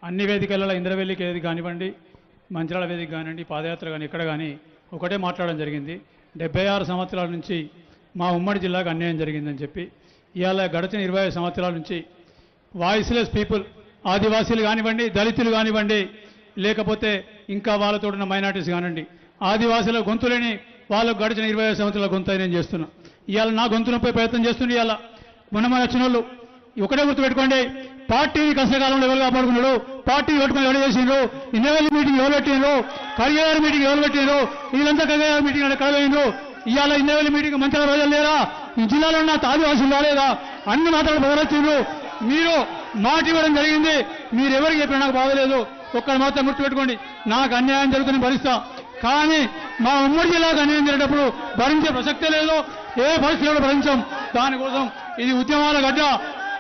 అన్ని వేదికలలో ఇంద్రవెల్లికి ఏది కానివ్వండి, మంచిరాల వేదిక కానివ్వండి, పాదయాత్ర కానీ ఎక్కడ కానీ ఒకటే మాట్లాడడం జరిగింది. 76 సంవత్సరాల నుంచి మా ఉమ్మడి జిల్లాకు అన్యాయం జరిగిందని చెప్పి, ఇవాళ గడిచిన 25 సంవత్సరాల నుంచి వాయిస్లెస్ పీపుల్, ఆదివాసీలు కానివ్వండి, దళితులు కానివ్వండి, లేకపోతే ఇంకా వాళ్ళతో ఉన్న మైనార్టీస్ కానివ్వండి, ఆదివాసీల గొంతులేని వాళ్ళకు గడిచిన 25 సంవత్సరాల గొంతు నేను చేస్తున్నా. ఇవాళ నా గొంతు నొప్పి ప్రయత్నం చేస్తుంది. ఇవాళ మొన్న వచ్చిన వాళ్ళు ఒకటే గుర్తుపెట్టుకోండి, పార్టీని కష్టకాలంలో ఎవరు కాపాడుకున్నాడు, పార్టీ పెట్టుకుని ఎవరు చేసిండ్రు, ఇన్నోవెల్ మీటింగ్ ఎవరు పెట్టిండ్రు, కరిగారు మీటింగ్ ఎవరు పెట్టిండ్రు, వీళ్ళంతా కరిగారు మీటింగ్ ఎక్కడ పోయిండ్రు. ఇవాళ ఇన్నోవెల్ మీటింగ్ మంచిగా ప్రజలు లేరా, ఈ జిల్లాలో ఉన్న ఆదివాసులు రాలేదా, అన్ని మాత్రం బదలొచ్చిండ్రు. మీరు మాట ఇవ్వడం జరిగింది, మీరు ఎవరికి చెప్పినా నాకు బాధలేదు. ఒక్కరు మాత్రం గుర్తుపెట్టుకోండి, నాకు అన్యాయం జరుగుతుందని భరిస్తా, కానీ మా ఉమ్మడి జిల్లాకు అన్యాయం జరిగేటప్పుడు భరించే ప్రసక్తే లేదు, ఏ పరిస్థితుల్లో భరించాం. దానికోసం ఇది ఉద్యమాల గడ్డ.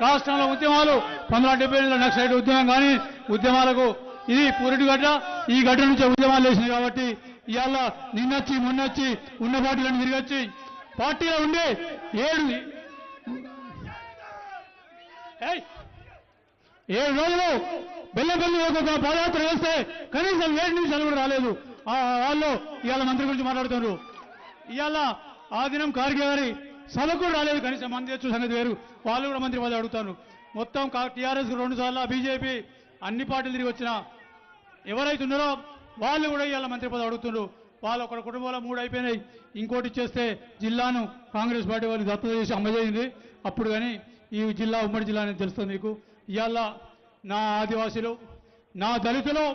రాష్ట్రంలో ఉద్యమాలు 1978 నక్సలైట్ ఉద్యమం కానీ ఉద్యమాలకు ఇది పూరిటి గడ్డ. ఈ గడ్డ నుంచే ఉద్యమాలు వేసినాయి. కాబట్టి ఇవాళ నిన్నొచ్చి మొన్నొచ్చి ఉన్న పార్టీలను తిరిగొచ్చి పార్టీలో ఉండే 7 రోజులు బెల్లంపల్లి ఒక పాదయాత్ర వేస్తే కనీసం 7 నిమిషాలు కూడా రాలేదు. వాళ్ళు ఇవాళ మంత్రి గురించి మాట్లాడుతున్నారు. ఇవాళ ఆ దినం ఖార్గే గారి సభకు కూడా రాలేదు. కనీసం మంది తెచ్చు సంగతి వేరు, వాళ్ళు కూడా మంత్రి పదవి అడుగుతాను. మొత్తం టీఆర్ఎస్ 2 సార్లు, బీజేపీ అన్ని పార్టీలు తిరిగి వచ్చినా ఎవరైతే ఉన్నారో వాళ్ళు కూడా ఇవాళ మంత్రి పదవి అడుగుతున్నారు. వాళ్ళు ఒక కుటుంబంలో 3 అయిపోయినాయి, ఇంకోటి ఇచ్చేస్తే జిల్లాను కాంగ్రెస్ పార్టీ వాళ్ళు దత్తత చేసి అమ్మజేయింది. అప్పుడు కానీ ఈ జిల్లా ఉమ్మడి జిల్లా అనేది తెలుస్తుంది మీకు. ఇవాళ నా ఆదివాసీలు, నా దళితులు,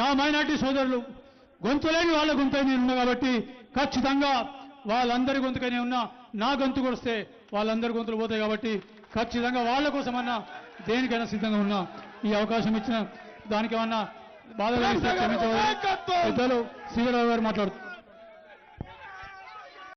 నా మైనార్టీ సోదరులు గొంతులేని వాళ్ళ గొంతు నేను ఉన్నా కాబట్టి ఖచ్చితంగా వాళ్ళందరి గొంతుకనే ఉన్నా. నా గొంతు కొడిస్తే వాళ్ళందరి గొంతులు పోతాయి కాబట్టి ఖచ్చితంగా వాళ్ళ కోసమన్నా దేనికైనా సిద్ధంగా ఉన్నా. ఈ అవకాశం ఇచ్చిన దానికి ఏమన్నా బాధ కలిగిస్తే క్షమించవాలి. పెద్దలు శ్రీధరరావు గారు మాట్లాడుతున్నారు.